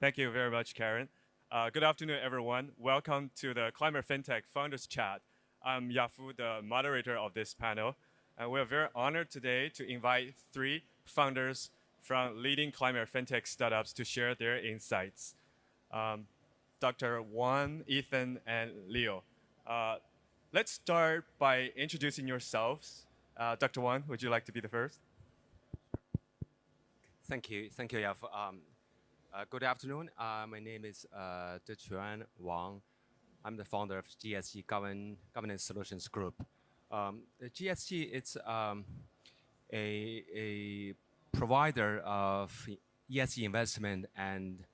Thank you very much, Karen. Good afternoon, everyone. Welcome to the Climate Fintech Founders Chat. I'm Yafu, the moderator of this panel. And we're very honored today to invite three founders from leading climate fintech startups to share their insights. Dr. Wang, Ethan, and Leo. Let's start by introducing yourselves. Dr. Wang, would you like to be the first? Thank you, Yafu. Good afternoon. My name is Dequan. I'm the founder of GSG Governance Solutions Group. The GSG it's a provider of ESG investment and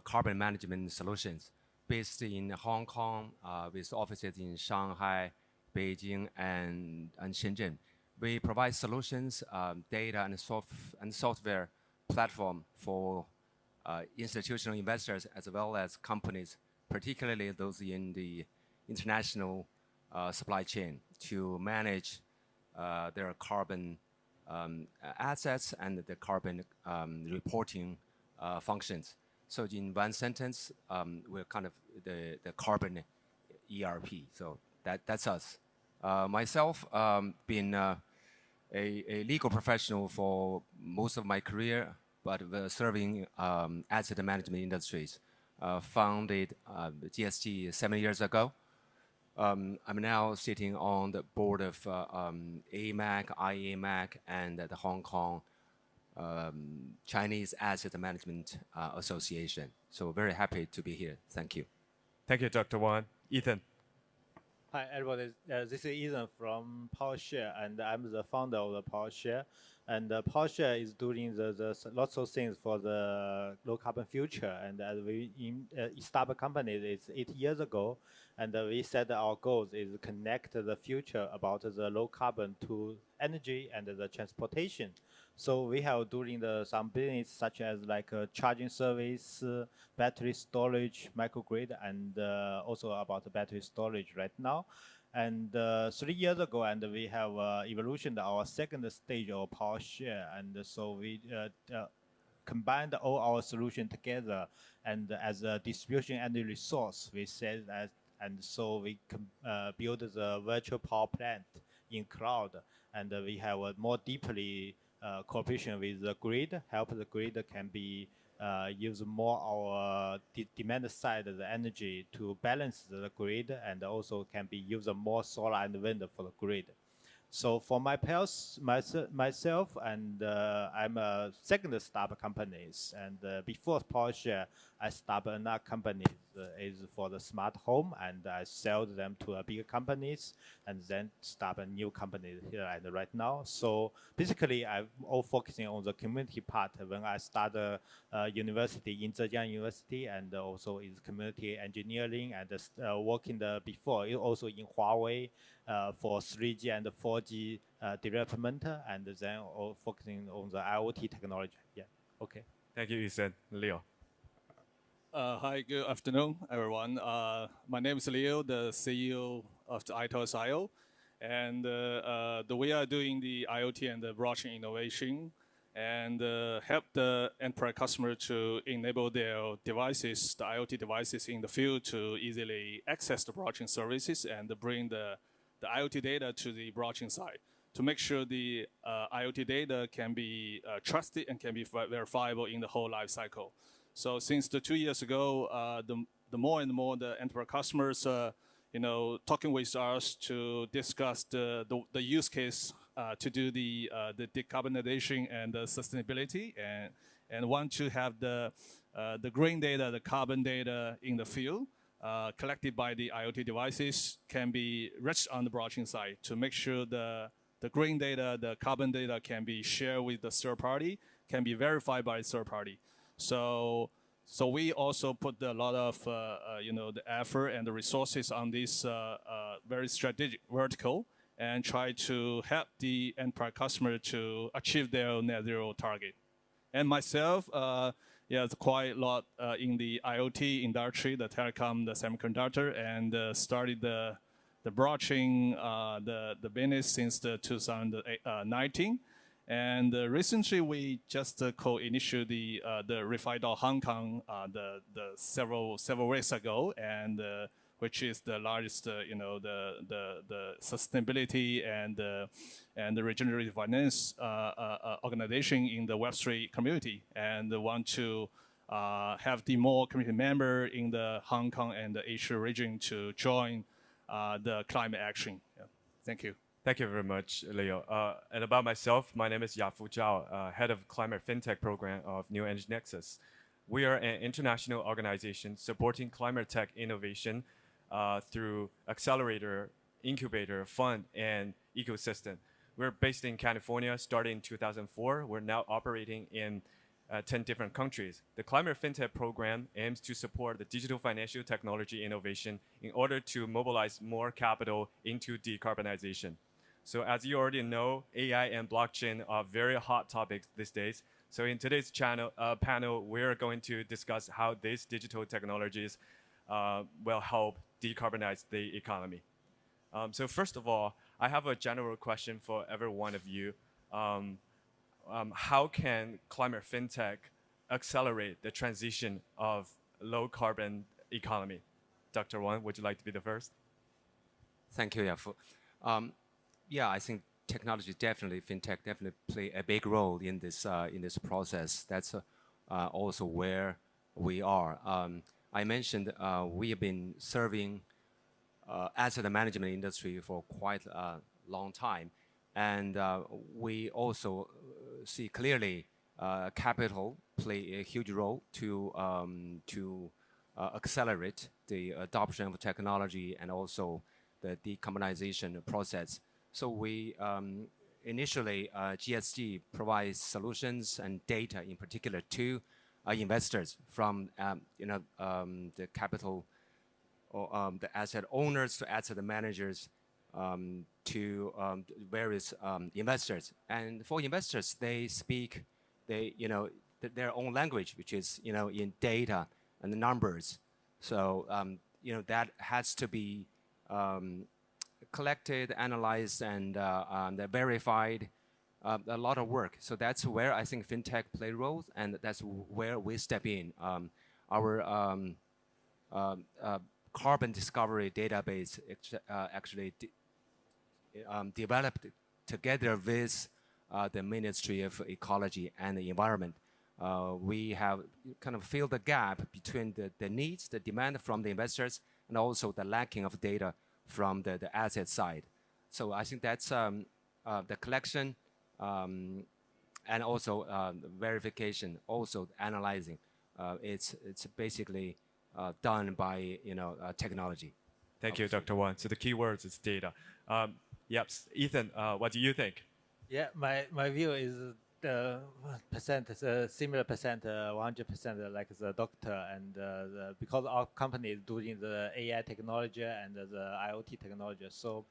carbon management solutions based in Hong Kong with offices in Shanghai, Beijing, and Shenzhen. We provide solutions, data, and software platform for institutional investors as well as companies, particularly those in the international supply chain, to manage their carbon assets and the carbon reporting functions. So in one sentence, we're kind of the carbon ERP. So that's us. Myself, been a legal professional for most of my career, but serving asset management industries. Founded GSG 7 years ago. I'm now sitting on the board of AMAC, IAMAC, and the Hong Kong Chinese Asset Management Association. So very happy to be here. Thank you. Thank you, Dr. Wang. Ethan. Hi, everybody. This is Ethan from PowerShare, and I'm the founder of the PowerShare. And PowerShare is doing the lots of things for the low carbon future. And as we started a company, it's 8 years ago, and we said our goals is connect the future about the low carbon to energy and the transportation. So we have doing some business such as like charging service, battery storage, microgrid, and also about the battery storage right now. And 3 years ago, and we have evolutioned our second stage of PowerShare, and so we combined all our solutions together, and as a distribution and resource, we said that, and so we build the virtual power plant in cloud, and we have a more deeply cooperation with the grid, help the grid can be use more our demand side of the energy to balance the grid, and also can be used more solar and wind for the grid. So for myself, and I'm a second startup companies, and before PowerShare, I started another company is for the smart home, and I sell them to bigger companies, and then start a new company here and right now. So basically, I'm all focusing on the community part. When I started university in Zhejiang University, and also is community engineering, and working before also in Huawei for 3G and 4G development, and then all focusing on the IoT technology. Yeah. Okay. Thank you, Ethan. Leo. Hi, good afternoon, everyone. My name is Leo, the CEO of the aitos. And we are doing the IoT and the blockchain innovation and help the enterprise customer to enable their devices, the IoT devices in the field, to easily access the blockchain services and bring the IoT data to the blockchain side to make sure the IoT data can be trusted and can be verifiable in the whole life cycle. So since 2 years ago, the more and more the enterprise customers, talking with us to discuss the use case to do the decarbonization and the sustainability, and want to have the green data, the carbon data in the field, collected by the IoT devices, can be reached on the blockchain side to make sure the green data, the carbon data can be shared with the third party, can be verified by third party. So we also put a lot of the effort and the resources on this very strategic vertical, and try to help the enterprise customer to achieve their net zero target. And myself, it's quite a lot in the IoT industry, the telecom, the semiconductor, and started the blockchain the business since 2019. And recently, we just co-initiated the Refi Hong Kong several weeks ago, and which is the largest, the sustainability and the regenerative finance organization in the Web3 community, and want to have the more community member in the Hong Kong and the Asia region to join the climate action. Yeah. Thank you. Thank you very much, Leo. And about myself, my name is Yafu Zhao, head of Climate Fintech program of New Energy Nexus. We are an international organization supporting climate tech innovation through accelerator, incubator, fund, and ecosystem. We're based in California, started in 2004. We're now operating in 10 different countries. The Climate Fintech program aims to support the digital financial technology innovation in order to mobilize more capital into decarbonization. So as you already know, AI and blockchain are very hot topics these days. So in today's panel, we're going to discuss how these digital technologies will help decarbonize the economy. So first of all, I have a general question for every one of you. How can climate fintech accelerate the transition of low carbon economy? Dr. Wang, would you like to be the first? Thank you, Yafu. Yeah, I think technology definitely, fintech definitely play a big role in this process. That's also where we are. I mentioned we have been serving asset management industry for quite a long time, and we also see clearly capital play a huge role to accelerate the adoption of technology and also the decarbonization process. So we initially, GSG provides solutions and data in particular to investors from the capital or the asset owners to asset managers to various investors. And for investors, they speak their own language, which is in data and the numbers. So that has to be collected, analyzed, and verified. A lot of work. So that's where I think fintech play roles, and that's where we step in. Our carbon discovery database actually developed together with the Ministry of Ecology and the Environment. We have kind of filled the gap between the needs, the demand from the investors, and also the lacking of data from the asset side. So I think that's the collection and also verification, also analyzing. It's basically done by technology. Thank you, Dr. Wang. So the key words is data. Yep, Ethan, what do you think? Yeah, my view is the percent is a similar percent, 100% like the doctor, and because our company is doing the AI technology and the IoT technology. So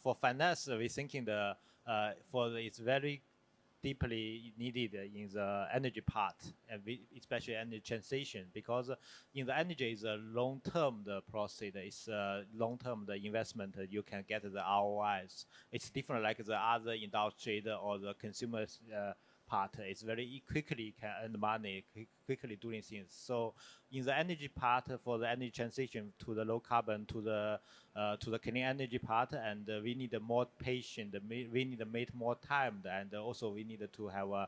for finance, we're thinking it's very deeply needed in the energy part, and especially energy transition, because in the energy is a long-term process. It's long-term the investment. You can get the ROIs. It's different like the other industry or the consumer part. It's very quickly can earn money, quickly doing things. So in the energy part, for the energy transition to the low carbon, to the clean energy part, and we need more patient. We need to make more time, and also we need to have a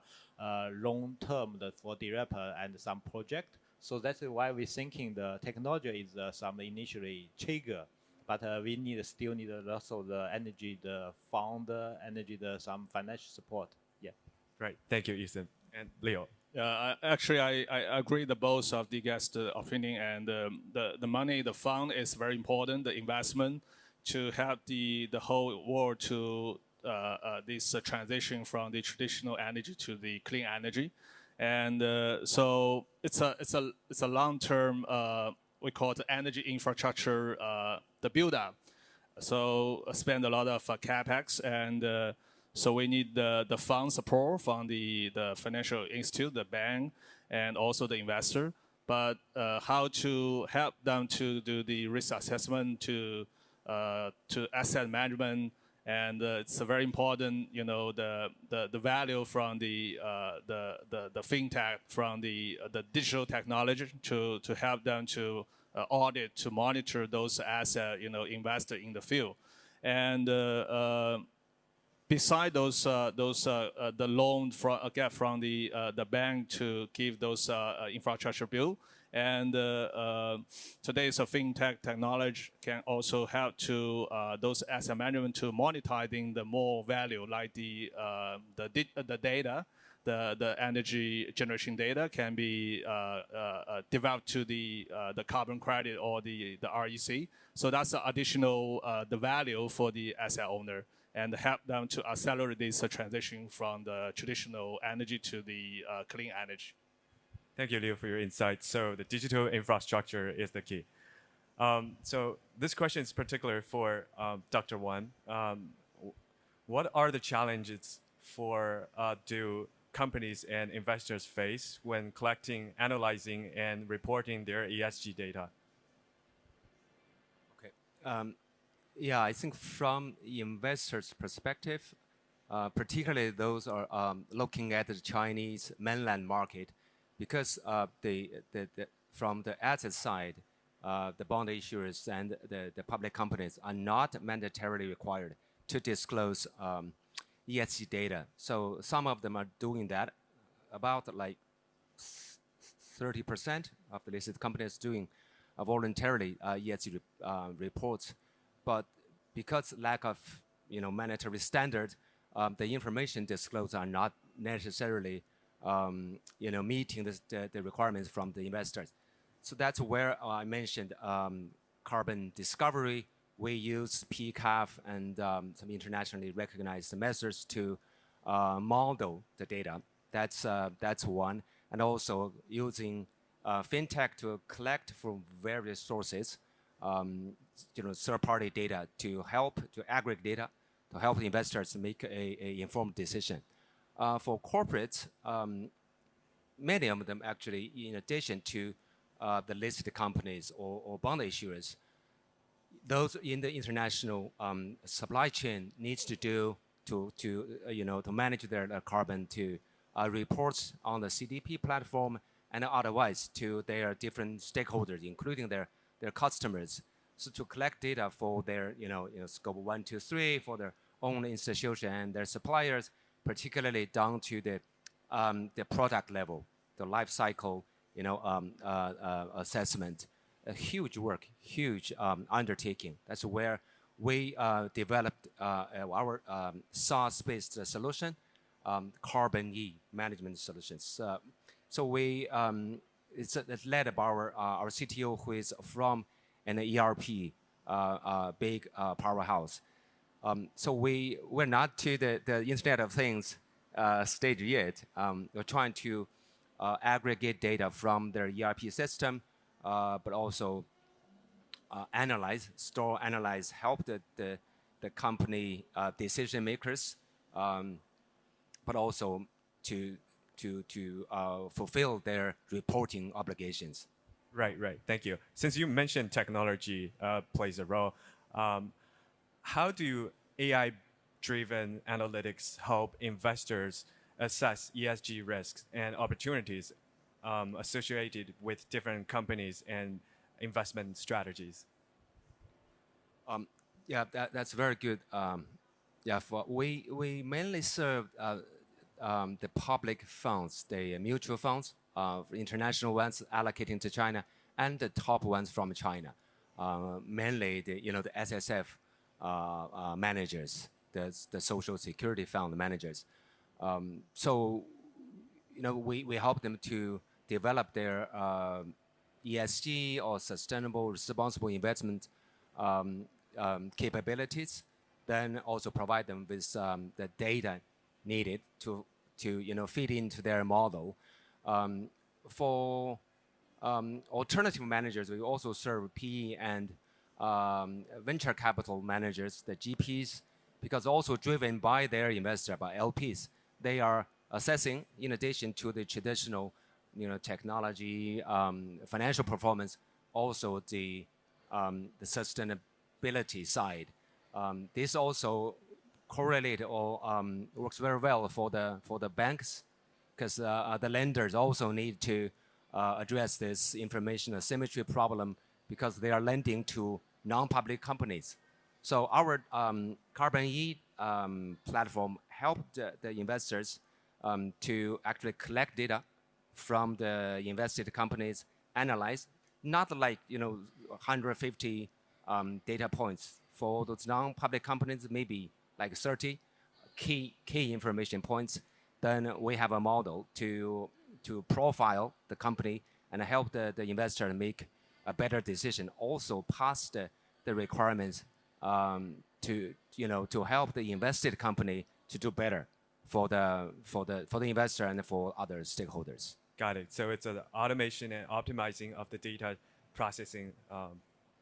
long term for developer and some project. So that's why we're thinking the technology is some initially trigger, but we still need also the energy, the fund, energy, some financial support. Yeah. Right. Thank you, Ethan. And Leo. Actually, I agree with both of the guest opinion, and the money, the fund is very important. The investment to help the whole world to this transition from the traditional energy to the clean energy, and so it's a long term. We call it energy infrastructure, the build up. So spend a lot of capex, and so we need the fund support from the financial institute, the bank, and also the investor. But how to help them to do the risk assessment, to asset management, and it's a very important, the value from the fintech, from the digital technology to help them to audit, to monitor those assets, invested in the field, and beside those the loan get from the bank to give those infrastructure bill, and today's fintech technology can also help to those asset management to monetizing the more value, like the data, the energy generation data can be developed to the carbon credit or the REC. So that's the additional the value for the asset owner, and help them to accelerate this transition from the traditional energy to the clean energy. Thank you, Liu, for your insights. So the digital infrastructure is the key. So this question is particular for Dr. Wang. What are the challenges for do companies and investors face when collecting, analyzing, and reporting their ESG data? Okay. Yeah, I think from investors' perspective, particularly those are looking at the Chinese mainland market, because from the asset side, the bond issuers and the public companies are not mandatorily required to disclose ESG data. So some of them are doing that. About like 30% of the listed companies doing voluntarily ESG reports. But because lack of mandatory standard, the information disclosed are not necessarily meeting the requirements from the investors. So that's where I mentioned carbon discovery. We use PCAF and some internationally recognized methods to model the data. That's one, and also using fintech to collect from various sources, third-party data to aggregate data to help the investors make a informed decision. For corporates, many of them actually, in addition to the listed companies or bond issuers, those in the international supply chain needs to do to manage their carbon, to reports on the CDP platform, and otherwise to their different stakeholders, including their customers. So to collect data for their scope 1, 2, 3 for their own institution and their suppliers, particularly down to the product level, the life cycle assessment. A huge work, huge undertaking. That's where we developed our SaaS-based solution, Carbon E management solutions. So we it's led by our CTO, who is from an ERP big powerhouse. So we're not to the Internet of Things stage yet. We're trying to aggregate data from their ERP system, but also analyze, help the company decision makers, but also to fulfill their reporting obligations. Right. Thank you. Since you mentioned technology plays a role, how do AI-driven analytics help investors assess ESG risks and opportunities associated with different companies and investment strategies? Yeah, that's very good. We mainly serve the public funds, the mutual funds, international ones allocating to China, and the top ones from China, mainly the SSF managers, the Social Security Fund managers. So we help them to develop their ESG or sustainable responsible investment capabilities, then also provide them with the data needed to feed into their model. For alternative managers, we also serve PE and venture capital managers, the GPs, because also driven by their investor, by LPs. They are assessing, in addition to the traditional technology, financial performance, also the sustainability side. This also correlate or works very well for the banks, because the lenders also need to address this information asymmetry problem because they are lending to non-public companies. So our Carbon E platform helped the investors to actually collect data from the invested companies, analyze, not like 150 data points. For those non-public companies, maybe like 30 key information points. Then we have a model to profile the company and help the investor make a better decision. Also pass the requirements to help the invested company to do better for the investor and for other stakeholders. Got it. So it's an automation and optimizing of the data processing.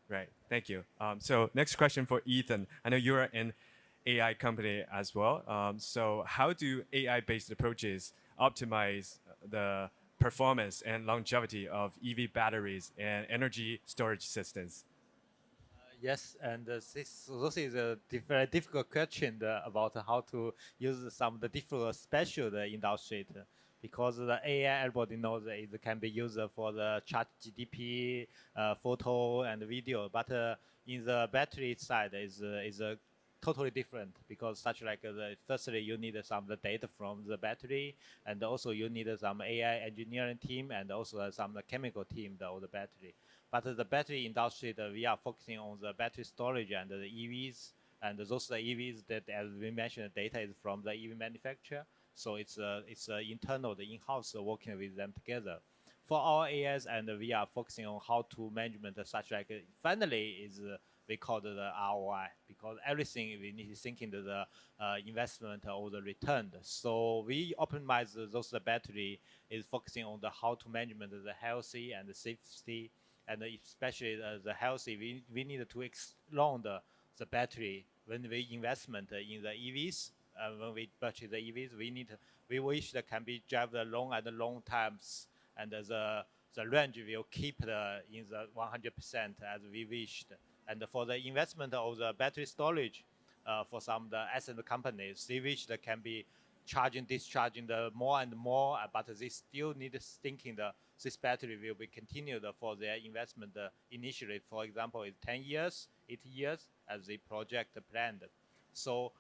Right. Thank you. So next question for Ethan. I know you're an AI company as well. So how do AI-based approaches optimize the performance and longevity of EV batteries and energy storage systems? Yes, and this is a very difficult question about how to use some of the different special industry, because the AI, everybody knows that it can be used for the chat GDP, photo and video, but in the battery side is totally different, because such like firstly you need some of the data from the battery, and also you need some AI engineering team and also some chemical team of the battery. But the battery industry, we are focusing on the battery storage and the EVs, and those EVs that, as we mentioned, the data is from the EV manufacturer. So it's internal, the in-house working with them together. For our AIs, and we are focusing on how to management such like finally is we call it the ROI, because everything we need to think into the investment or the return. So we optimize those battery is focusing on the how to management the healthy and the safety, and especially the healthy. We need to extend the battery when we investment in the EVs. When we purchase the EVs, we wish that can be drive the long times, and the range will keep in the 100% as we wished. And for the investment of the battery storage, for some of the asset companies, they wish that can be charging, discharging the more and more, but they still need thinking this battery will be continued for their investment initially. For example, it's 10 years, 8 years as the project planned. So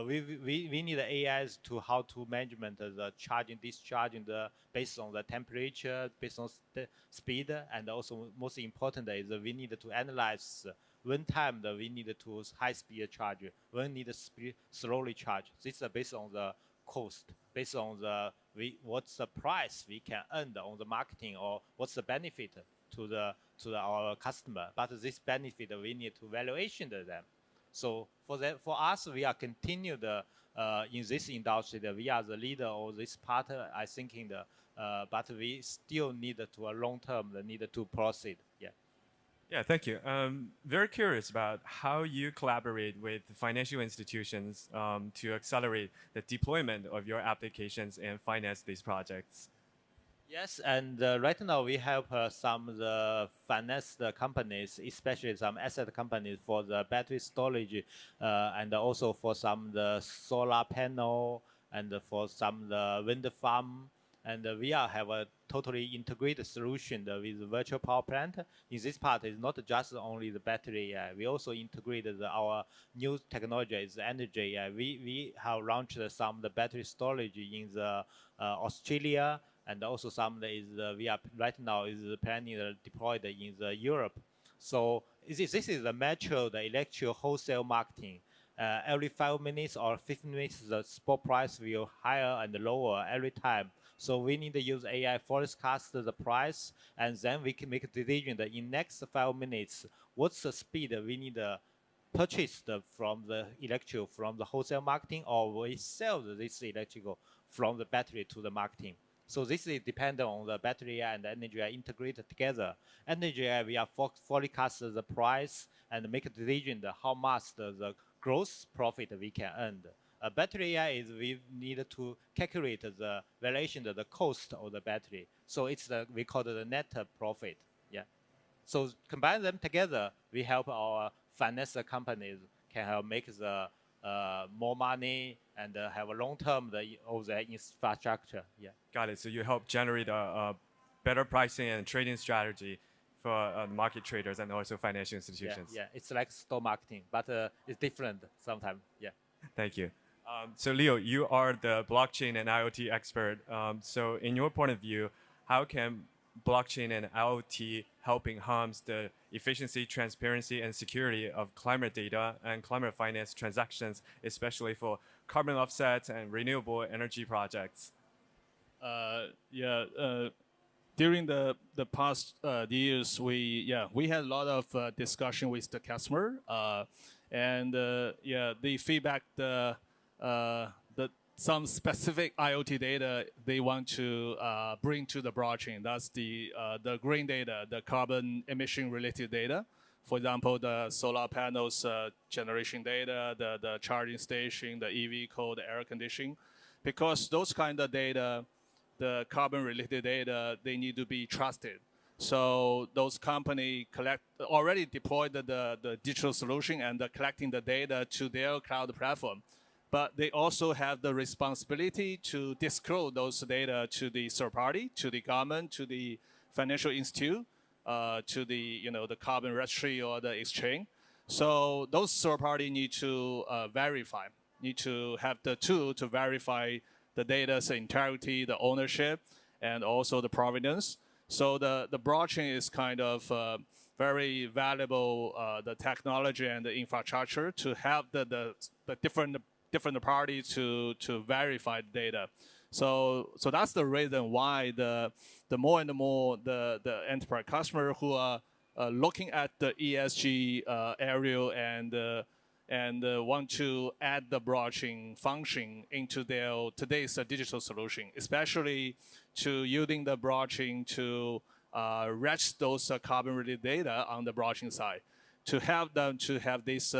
we need the AIs to how to management the charging, discharging based on the temperature, based on the speed, and also most important is we need to analyze when time that we need to high speed charge, when need to slowly charge. This is based on the cost, based on what's the price we can earn on the marketing, or what's the benefit to our customer. But this benefit we need to valuation them. So for us, we are continued in this industry. We are the leader of this part. I think but we still need to a long term need to proceed. Yeah. Yeah, thank you. Very curious about how you collaborate with financial institutions to accelerate the deployment of your applications and finance these projects. Yes, and right now we help some of the finance companies, especially some asset companies for the battery storage, and also for some of the solar panel, and for some of the wind farm. And we have a totally integrated solution with virtual power plant. In this part, it's not just only the battery. We also integrated our new technology, is energy. We have launched some of the battery storage in the Australia, and also some is we are right now is planning deployed in the Europe. So this is the natural electrical wholesale marketing. Every 5 minutes or 15 minutes, the spot price will higher and lower every time. So we need to use AI forecast the price, and then we can make a decision that in next 5 minutes, what's the speed we need to purchase from the electrical from the wholesale marketing, or we sell this electrical from the battery to the marketing. So this is dependent on the battery and the energy integrated together. Energy, we are forecast the price and make a decision how much the gross profit we can earn. Battery AI is we need to calculate the valuation of the cost of the battery. So it's we call it the net profit. Yeah. So combine them together, we help our finance companies can help make the more money and have a long-term all the infrastructure. Yeah. Got it. So you help generate a better pricing and trading strategy for market traders and also financial institutions. Yeah, it's like stock marketing, but it's different sometimes. Yeah. Thank you. So Leo, you are the blockchain and IoT expert. So in your point of view, how can blockchain and IoT help enhance the efficiency, transparency, and security of climate data and climate finance transactions, especially for carbon offsets and renewable energy projects? During the past years, we had a lot of discussion with the customer, and the feedback some specific IoT data they want to bring to the blockchain. That's the green data, the carbon emission related data. For example, the solar panels generation data, the charging station, the EV code, the air conditioning, because those kind of data, the carbon-related data, they need to be trusted. So those companies already deployed the digital solution and collecting the data to their cloud platform. But they also have the responsibility to disclose those data to the third party, to the government, to the financial institute, to the the carbon registry or the exchange. So those third party need to verify, need to have the tool to verify the data's integrity, the ownership, and also the provenance. So the blockchain is kind of very valuable the technology and the infrastructure to have the different parties to verify the data. So that's the reason why the more and more the enterprise customer who are looking at the ESG area and want to add the blockchain function into their today's digital solution, especially to using the blockchain to register those carbon-related data on the blockchain side, to have them to have this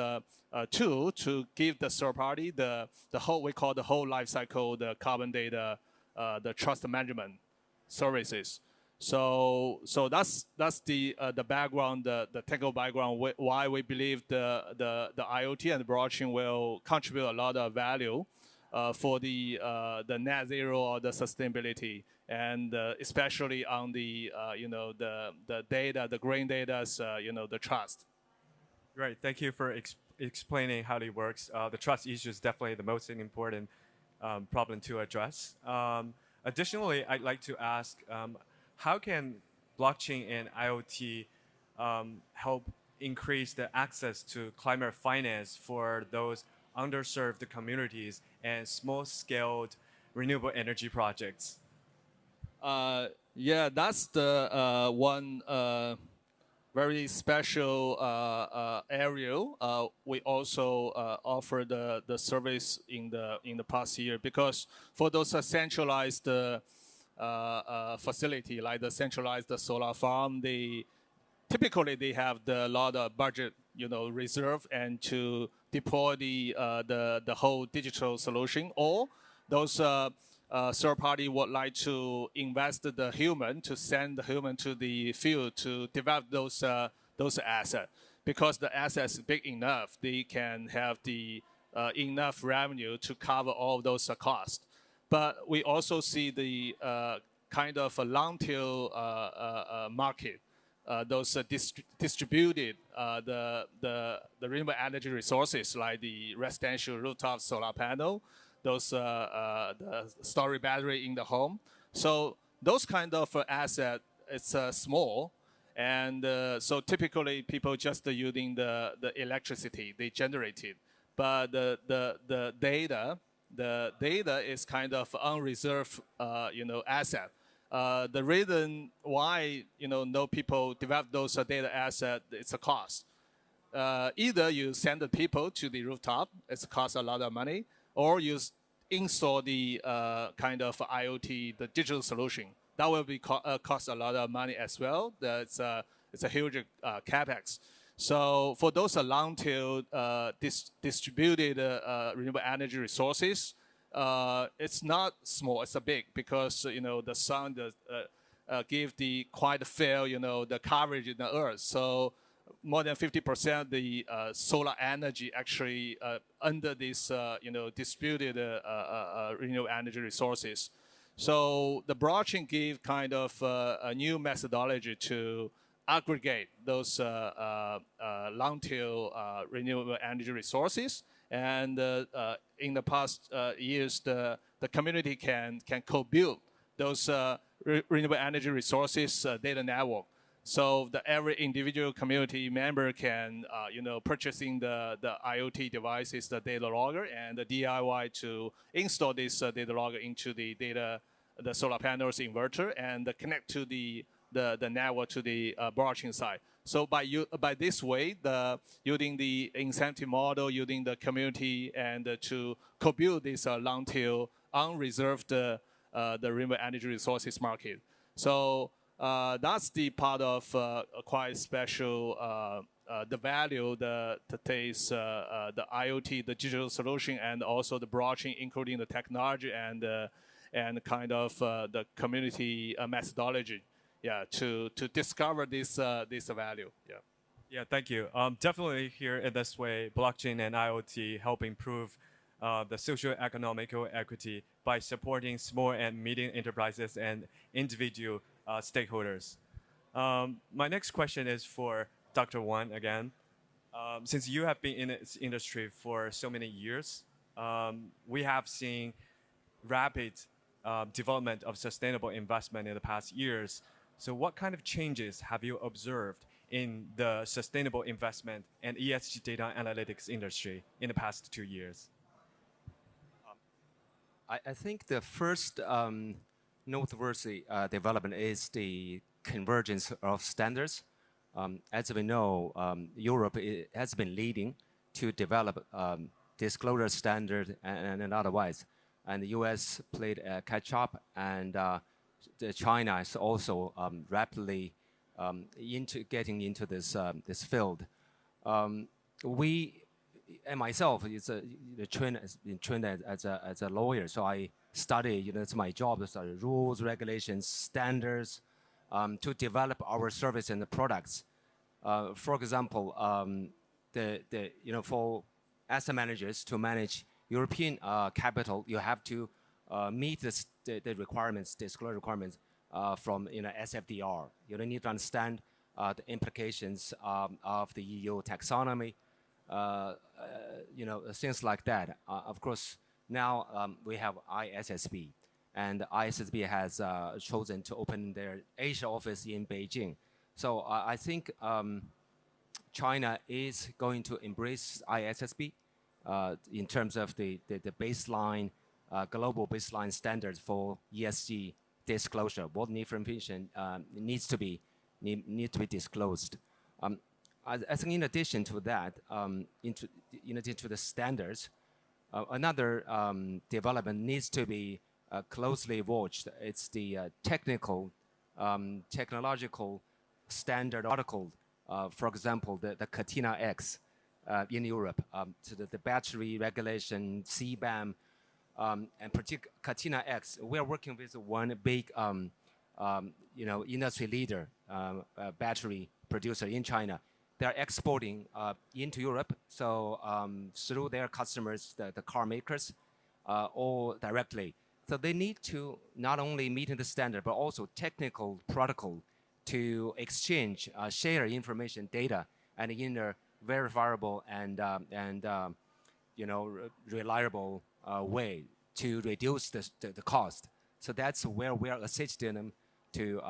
tool to give the third party the whole, we call the whole life cycle, the carbon data, the trust management services. So that's the background, the technical background why we believe the IoT and the blockchain will contribute a lot of value for the net zero or the sustainability, and especially on the the data, the green data, the trust. Right. Thank you for explaining how it works. The trust issue is definitely the most important problem to address. Additionally, I'd like to ask, how can blockchain and IoT help increase the access to climate finance for those underserved communities and small-scaled renewable energy projects? That's the one very special area. We also offer the service in the past year, because for those centralized facility like the centralized solar farm, typically they have a lot of budget reserve and to deploy the whole digital solution, or those third party would like to invest the human, to send the human to the field to develop those assets, because the assets big enough, they can have the enough revenue to cover all those costs. But we also see the kind of a long tail market, those distributed the renewable energy resources like the residential rooftop solar panel, those the storage battery in the home. So those kind of asset, it's small, and so typically people just using the electricity they generated, but the data is kind of unreserved asset. The reason why no people develop those data asset, it's a cost. Either you send the people to the rooftop, it's cost a lot of money, or you install the kind of IoT, the digital solution. That will be cost a lot of money as well. It's a huge capex. So for those long tail distributed renewable energy resources, it's not small, it's a big, because the sun give the quite fair the coverage in the earth. So more than 50% the solar energy actually under this distributed renewable energy resources. So the blockchain gave kind of a new methodology to aggregate those long tail renewable energy resources. And in the past years, the community can co-build those renewable energy resources data network. So every individual community member can, purchasing the IoT devices, the data logger, and the DIY to install this data logger into the solar panels inverter, and connect to the network to the blockchain side. So by this way, using the incentive model, using the community, and to co-build this long tail unreserved the renewable energy resources market. So that's the part of quite special the value that today's the IoT, the digital solution, and also the blockchain, including the technology and kind of the community methodology, to discover this value. Yeah, thank you. Definitely here in this way, blockchain and IoT help improve the socio-economical equity by supporting small and medium enterprises and individual stakeholders. My next question is for Dr. Wang again. Since you have been in this industry for so many years, we have seen rapid development of sustainable investment in the past years. So what kind of changes have you observed in the sustainable investment and ESG data analytics industry in the past 2 years? I think the first noteworthy development is the convergence of standards. As we know, Europe has been leading to develop disclosure standard and otherwise. And the US played catch up, and China is also rapidly getting into this field. We and myself is trained as a lawyer, so I study. It's my job to study rules, regulations, standards to develop our service and the products. For example, for asset managers to manage European capital, you have to meet the requirements, disclosure requirements from SFDR. You need to understand the implications of the EU taxonomy, things like that. Of course, now we have ISSB, and ISSB has chosen to open their Asia office in Beijing. So I think China is going to embrace ISSB in terms of the baseline, global baseline standards for ESG disclosure. What information needs to be disclosed. I think in addition to that, in addition to the standards, another development needs to be closely watched. It's the technological standard article. For example, the Catena X in Europe, so the battery regulation, CBAM, and particularly Catena X. We are working with one big, industry leader, battery producer in China. They are exporting into Europe, so through their customers, the car makers, or directly. So they need to not only meet the standard, but also technical protocol to exchange, share information, data, and in a verifiable and reliable way to reduce the cost. So that's where we are assisting them to.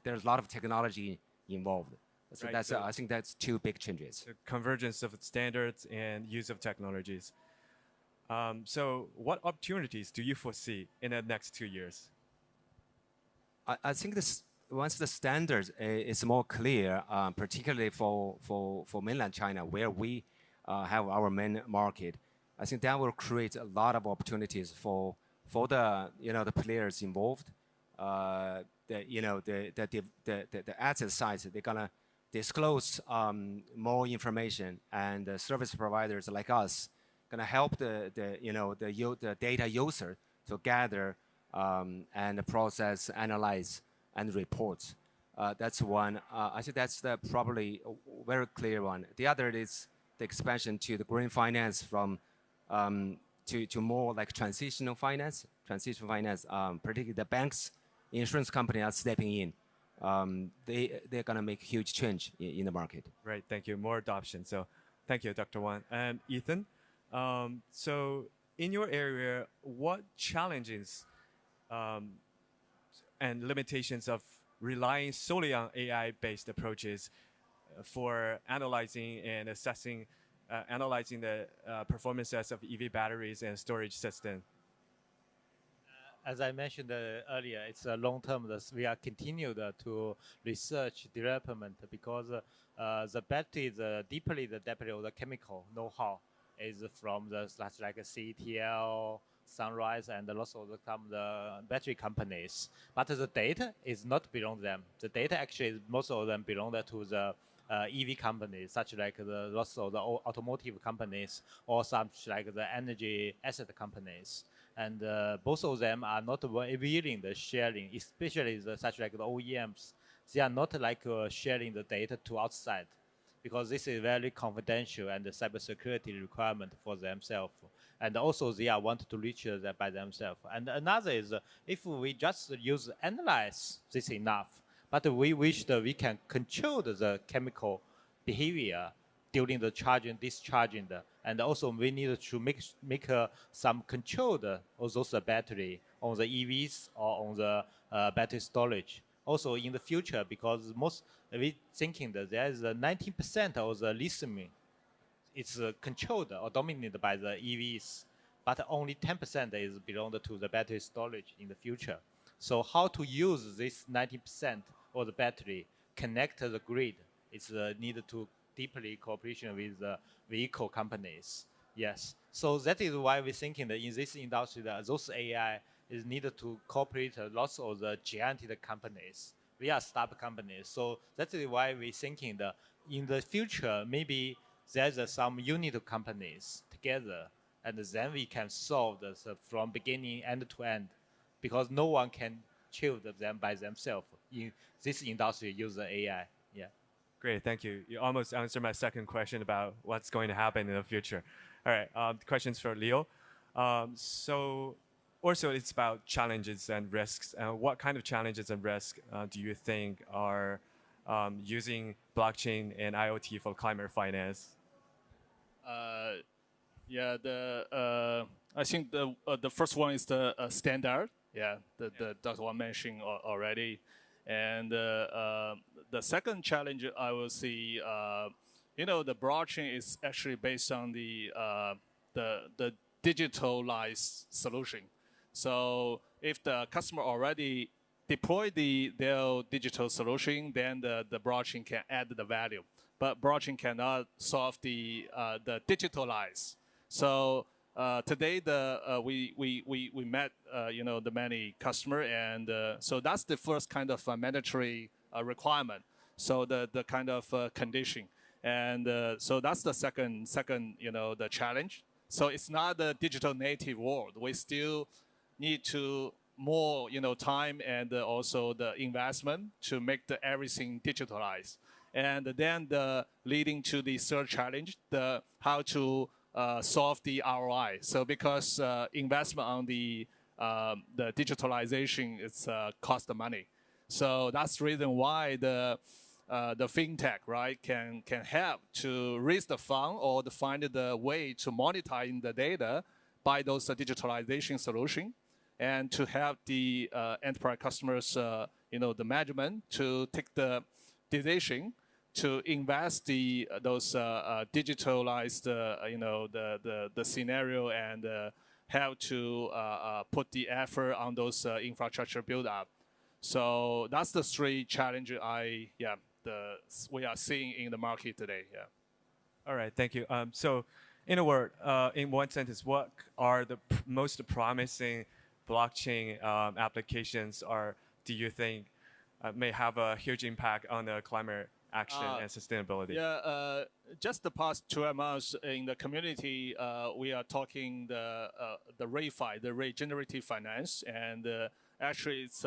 There's a lot of technology involved. So right, that's I think that's two big changes. The convergence of standards and use of technologies. So what opportunities do you foresee in the next 2 years? I think once the standards is more clear, particularly for mainland China, where we have our main market, I think that will create a lot of opportunities for the the players involved. The asset sides, they're gonna disclose more information, and the service providers like us gonna help the data user to gather and process, analyze, and report. That's one. I think that's the probably a very clear one. The other is the expansion to the green finance from to more like transitional finance. Transitional finance, particularly the banks, insurance company are stepping in. They're gonna make huge change in the market. Right, thank you. More adoption. So thank you, Dr. Wang. And Ethan, so in your area, what challenges and limitations of relying solely on AI-based approaches for analyzing and assessing, analyzing the performances of EV batteries and storage system? As I mentioned earlier, it's a long term. We are continued to research development because the battery, deeply the chemical know-how is from the such like CETL, Sunrise, and also the battery companies. But the data is not belong to them. The data actually is most of them belong to the EV companies, such like lots of the automotive companies or such like the energy asset companies. And both of them are not willing the sharing, especially such like the OEMs. They are not like sharing the data to outside, because this is very confidential and the cybersecurity requirement for themselves. And also they are want to reach that by themselves. And another is if we just analyze this enough, but we wish that we can control the chemical behavior during the charging, discharging, and also we need to make some control of those battery on the EVs or on the battery storage. Also in the future, because we thinking that there is 19% of the lithium it's controlled or dominated by the EVs, but only 10% is belong to the battery storage in the future. So how to use this 90% of the battery, connect the grid, it's needed to deeply cooperation with the vehicle companies. Yes. So that is why we're thinking that in this industry, that those AI is needed to cooperate lots of the giant companies. We are startup companies. So that is why we're thinking that in the future, maybe there's some unit of companies together, and then we can solve this from beginning end to end, because no one can achieve them by themselves. In this industry, use the AI. Yeah. Great, thank you. You almost answered my second question about what's going to happen in the future. All right, questions for Leo. So also it's about challenges and risks. What kind of challenges and risks do you think are using blockchain and IoT for climate finance? Yeah, I think the first one is the standard. Yeah, the Dr. Wang mentioned already. And the second challenge I will see, the blockchain is actually based on the digitalized solution. So if the customer already deployed their digital solution, then the blockchain can add the value. But blockchain cannot solve the digitalize. So today we met the many customer, and so that's the first kind of mandatory requirement. So the kind of condition, and so that's the second the challenge. So it's not the digital native world. We still need to more time and also the investment to make everything digitalized. And then leading to the third challenge, how to solve the ROI. So because investment on the digitalization is cost money. So that's the reason why the fintech, right, can help to raise the fund or to find the way to monetize the data by those digitalization solution, and to help the enterprise customers, the management to take the decision to invest those digitalized, the scenario, and have to put the effort on those infrastructure build up. So that's the three challenges we are seeing in the market today. Yeah. All right, thank you. So, in a word, in one sentence, what are the most promising blockchain applications, or do you think may have a huge impact on the climate action and sustainability? Yeah, just the past 12 months in the community, we are talking the ReFi, the regenerative finance, and actually it's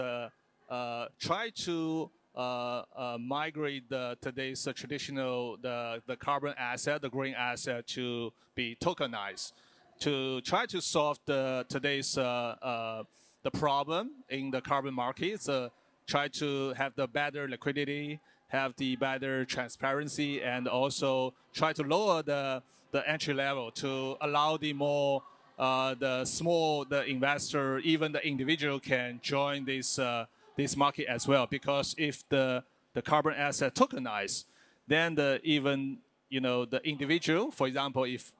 try to migrate today's traditional the carbon asset, the green asset, to be tokenized, to try to solve today's the problem in the carbon markets. Try to have the better liquidity, have the better transparency, and also try to lower the entry level to allow the more the investor, even the individual, can join this market as well. Because if the carbon asset tokenized, then even the individual, for example, if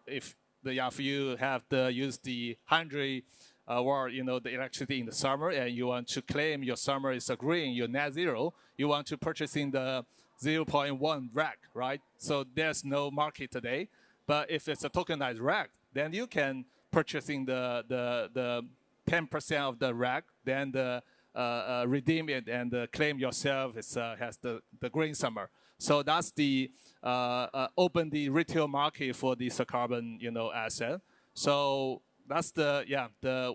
the Yafu have use the 100 watt the electricity in the summer, and you want to claim your summer is a green, you're net zero, you want to purchase in the 0.1 rack, right? So there's no market today. But if it's a tokenized rack, then you can purchasing the 10% of the rack, then redeem it and claim yourself has the green summer. So that's the open the retail market for this carbon asset. So that's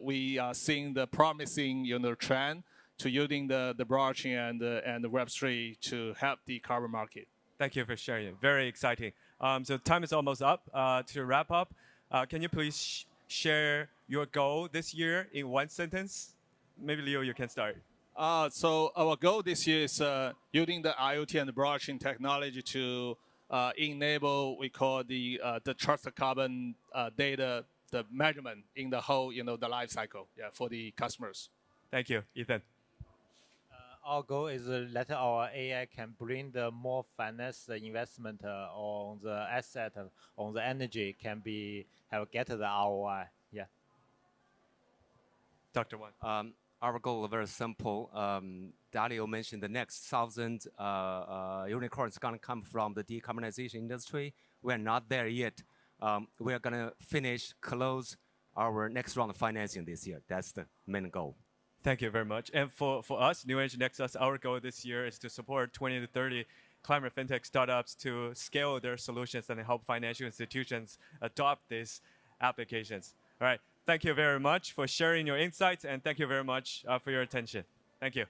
we are seeing the promising trend to using the blockchain and the Web3 to help the carbon market. Thank you for sharing. Very exciting. So time is almost up. To wrap up, can you please share your goal this year in one sentence? Maybe Leo, you can start. So our goal this year is using the IoT and the blockchain technology to enable, we call the trusted carbon data, the measurement in the whole the life cycle, for the customers. Thank you, Ethan. Our goal is that our AI can bring the more finance investment on the asset, on the energy, can get the ROI. Yeah. Dr. Wang. Our goal is very simple. Dario mentioned the next 1,000 unicorns going to come from the decarbonization industry. We're not there yet. We're going to close our next round of financing this year. That's the main goal. Thank you very much. And for us, New Age Nexus, our goal this year is to support 20 to 30 climate fintech startups to scale their solutions and help financial institutions adopt these applications. All right. Thank you very much for sharing your insights, and thank you very much for your attention. Thank you.